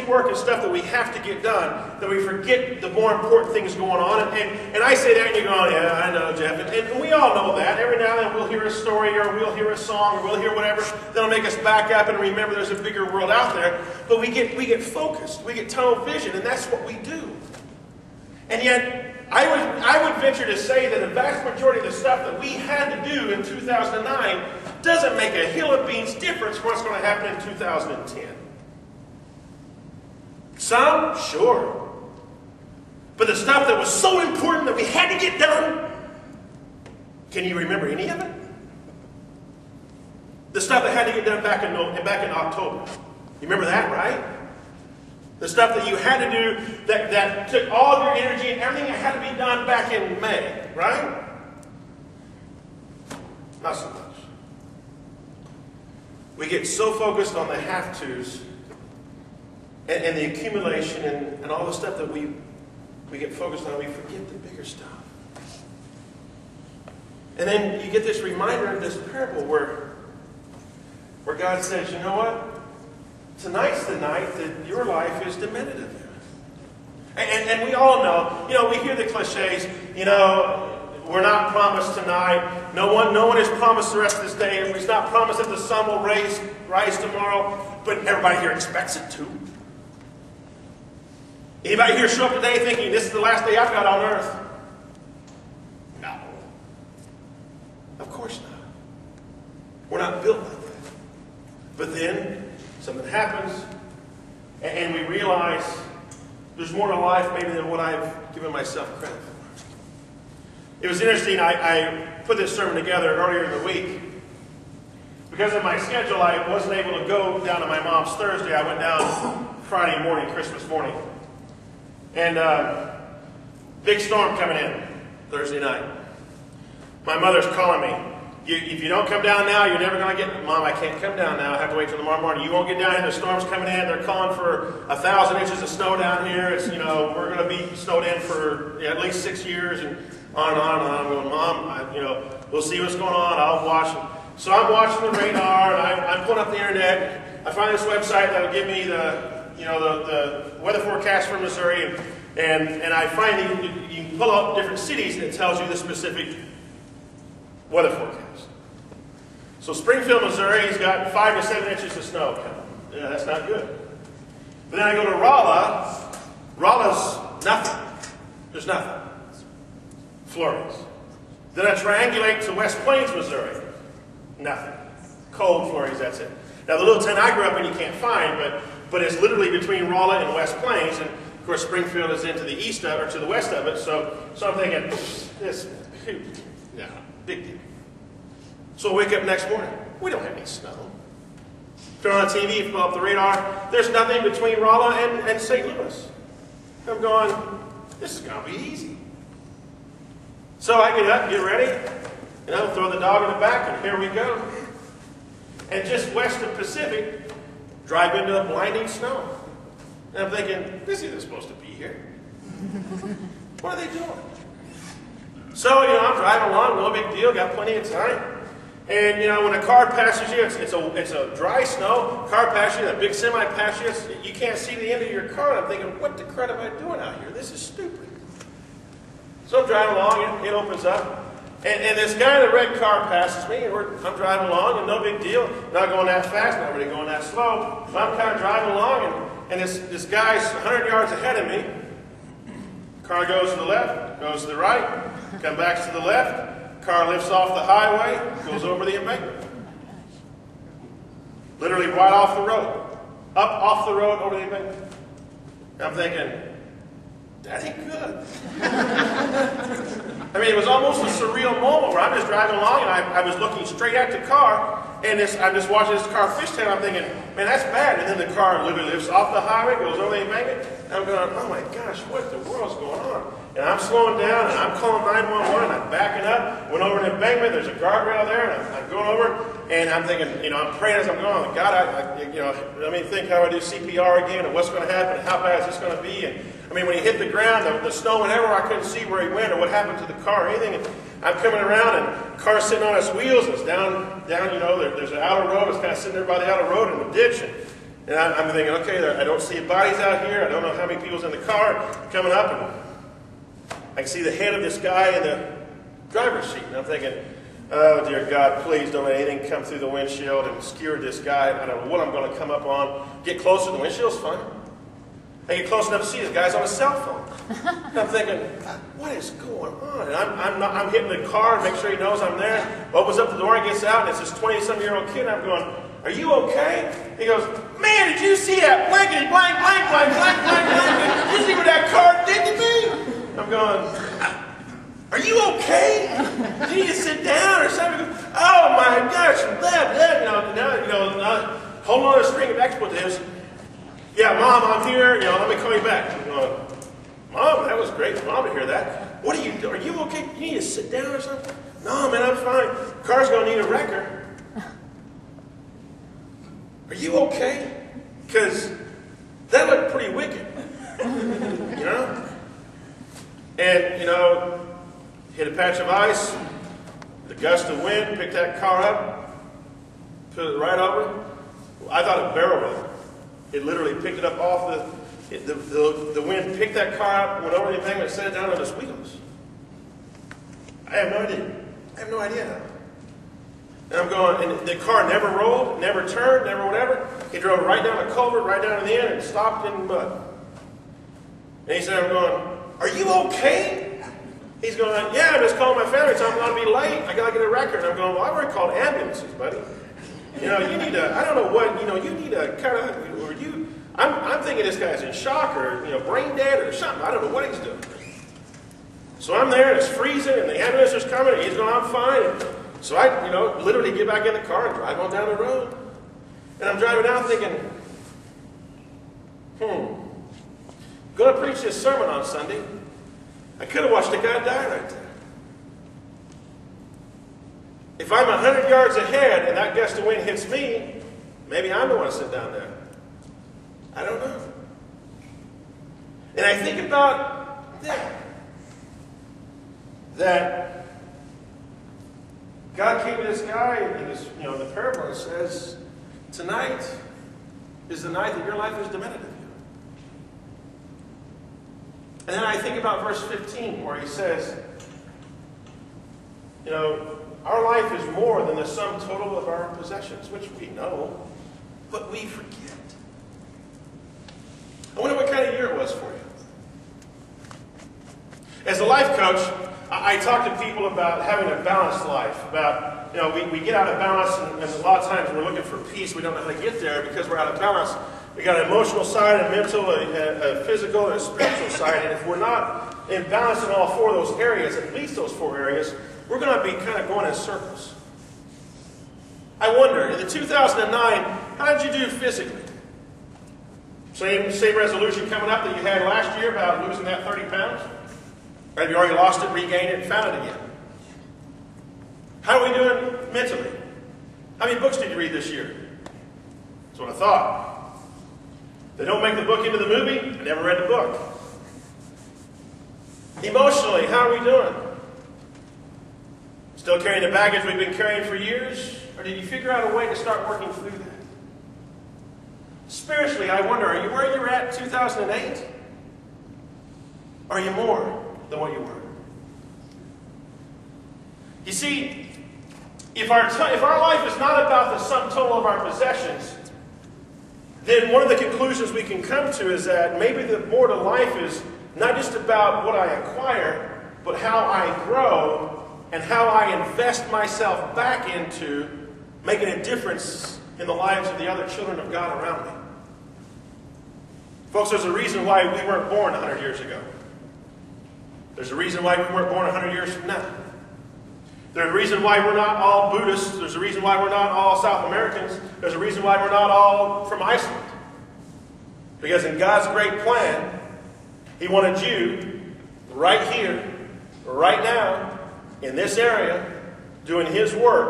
work and stuff that we have to get done, that we forget the more important things going on. And I say that and you're going, yeah, I know, Jeff. And we all know that. Every now and then we'll hear a story or we'll hear a song or we'll hear whatever that'll make us back up and remember there's a bigger world out there. But we get focused. We get tunnel vision, and that's what we do. And yet, I would venture to say that the vast majority of the stuff that we had to do in 2009 doesn't make a hill of beans difference for what's going to happen in 2010. Some, sure. But the stuff that was so important that we had to get done, can you remember any of it? The stuff that had to get done back in October. You remember that, right? The stuff that you had to do that took all of your energy and everything that had to be done back in May, right? Not so much. We get so focused on the have-tos and the accumulation and all the stuff that we get focused on, we forget the bigger stuff. And then you get this reminder of this parable where God says, you know what? Tonight's the night that your life is diminutive. And we all know, we hear the cliches, we're not promised tonight. No one is promised the rest of this day. It's not promised that the sun will rise tomorrow, but everybody here expects it to. Anybody here show up today thinking, this is the last day I've got on earth? No. Of course not. We're not built like that. But then something happens, and we realize there's more to life maybe than what I've given myself credit for. It was interesting, I put this sermon together earlier in the week. Because of my schedule, I wasn't able to go down to my mom's Thursday. I went down Friday morning, Christmas morning. And big storm coming in Thursday night. My mother's calling me. If you don't come down now, you're never going to get... Mom, I can't come down now. I have to wait till tomorrow morning. You won't get down here. The storm's coming in. They're calling for 1,000 inches of snow down here. It's, we're going to be snowed in for at least 6 years and on and on and on. I'm going, Mom, we'll see what's going on. I'll watch it. So I'm watching the radar, and I'm pulling up the internet. I find this website that'll give me the weather forecast for Missouri, and I find that you can pull up different cities, and it tells you the specific weather forecast. So Springfield, Missouri's got 5 to 7 inches of snow coming. Yeah, that's not good. But then I go to Rolla. Rolla's nothing. There's nothing. Flurries. Then I triangulate to West Plains, Missouri. Nothing. Cold flurries, that's it. Now the little town I grew up in you can't find, but it's literally between Rolla and West Plains, and of course Springfield is into the east of, or to the west of it, so I'm thinking, this, yeah, big deal. So I wake up next morning, we don't have any snow. Turn on the TV, pull up the radar, there's nothing between Rolla and St. Louis. I'm going, this is going to be easy. So I get up, get ready, throw the dog in the back, and here we go. And just west of Pacific, drive into blinding snow. And I'm thinking, this isn't supposed to be here. What are they doing? So, I'm driving along, no big deal, got plenty of time. And, when a car passes you, it's a dry snow, car passes you, a big semi passes you, you can't see the end of your car. And I'm thinking, what the crud am I doing out here? This is stupid. So I'm driving along, it opens up. And this guy in the red car passes me, and I'm driving along, and no big deal. Not going that fast, not really going that slow. So I'm kind of driving along, and this guy's 100 yards ahead of me. Car goes to the left, goes to the right, comes back to the left. Car lifts off the highway, goes over the embankment. Literally right off the road. Up off the road, over the embankment. I'm thinking, that ain't good. I mean, it was almost a surreal moment where I'm just driving along and I was looking straight at the car, and I'm just watching this car fishtail. I'm thinking, man, that's bad. And then the car literally lifts off the highway, goes over the embankment. And I'm going, oh my gosh, what the world's going on? And I'm slowing down, and I'm calling 911, and I'm backing up, went over an embankment, there's a guardrail there, and I'm going over, and I'm thinking, I'm praying as I'm going, God, let me think how I do CPR again, and what's going to happen, and how bad is this going to be, and I mean, when he hit the ground, the snow went everywhere, I couldn't see where he went, or what happened to the car, or anything, and I'm coming around, and the car's sitting on its wheels, and it's down, there's an outer road, it's kind of sitting there by the outer road in the ditch, And I'm thinking, okay, I don't see bodies out here. I don't know how many people's in the car coming up. And I can see the head of this guy in the driver's seat. And I'm thinking, oh, dear God, please don't let anything come through the windshield and skewer this guy. I don't know what I'm going to come up on. Get closer. The windshield's fine. I get close enough to see this guy's on a cell phone. And I'm thinking, what is going on? And I'm hitting the car to make sure he knows I'm there. Opens up the door and gets out, and it's this 20-some-year-old kid. And I'm going, are you okay? He goes, man, did you see that blankety blank, blank, blank, blank, blank, blank? Did you see what that car did to me? I'm going, are you okay? Do you need to sit down or something? Goes, oh my gosh, blah, blah, hold on to a string of expletives. Yeah, Mom, I'm here. Let me call you back. I'm going, Mom, that was great. Mom to hear that. What are you doing? Are you okay? You need to sit down or something? No, man, I'm fine. The car's going to need a wrecker. Are you okay? Because that looked pretty wicked. And, hit a patch of ice, the gust of wind, picked that car up, put it right over. I thought a barrel roll. It literally picked it up off the wind, picked that car up, went over the embankment, set it down on its wheels. I have no idea. I have no idea. And I'm going, and the car never rolled, never turned, never whatever. He drove right down a culvert, right down to the end, and stopped in the mud. And he said, I'm going, are you okay? He's going, yeah, I'm just calling my family, so I'm going to be late. I got to get a record. And I'm going, well, I've already called ambulances, buddy. You need to, I don't know what, you need to kind of, or you, I'm thinking this guy's in shock or, brain dead or something. I don't know what he's doing. So I'm there and it's freezing and the ambulance is coming and he's going, I'm fine. And so I, literally get back in the car and drive on down the road. And I'm driving down thinking, going to preach this sermon on Sunday. I could have watched a guy die right there. If I'm 100 yards ahead and that gust of wind hits me, maybe I'm the one to sit down there. I don't know. And I think about that God came to this guy in this, the parable and says, tonight is the night that your life is demanded of you. And then I think about verse 15 where he says, our life is more than the sum total of our possessions, which we know, but we forget. I wonder what kind of year it was for you. As a life coach, I talk to people about having a balanced life, about, we get out of balance, and a lot of times we're looking for peace. We don't know how to get there because we're out of balance. We got an emotional side, a mental, a physical, and a spiritual side. And if we're not in balance in all four of those areas, at least those four areas, we're going to be kind of going in circles. I wonder, in the 2009, how did you do physically? Same resolution coming up that you had last year about losing that 30 pounds? Or have you already lost it, regained it, and found it again? How are we doing mentally? How many books did you read this year? That's what I thought. They don't make the book into the movie. I never read the book. Emotionally, how are we doing? Still carrying the baggage we've been carrying for years? Or did you figure out a way to start working through that? Spiritually, I wonder, are you where you were at in 2008? Are you more than what you were? You see, if our life is not about the sum total of our possessions, then one of the conclusions we can come to is that maybe the more to life is not just about what I acquire, but how I grow and how I invest myself back into making a difference in the lives of the other children of God around me. Folks, there's a reason why we weren't born 100 years ago. There's a reason why we weren't born 100 years from now. There's a reason why we're not all Buddhists. There's a reason why we're not all South Americans. There's a reason why we're not all from Iceland. Because in God's great plan, He wanted you right here, right now, in this area, doing His work.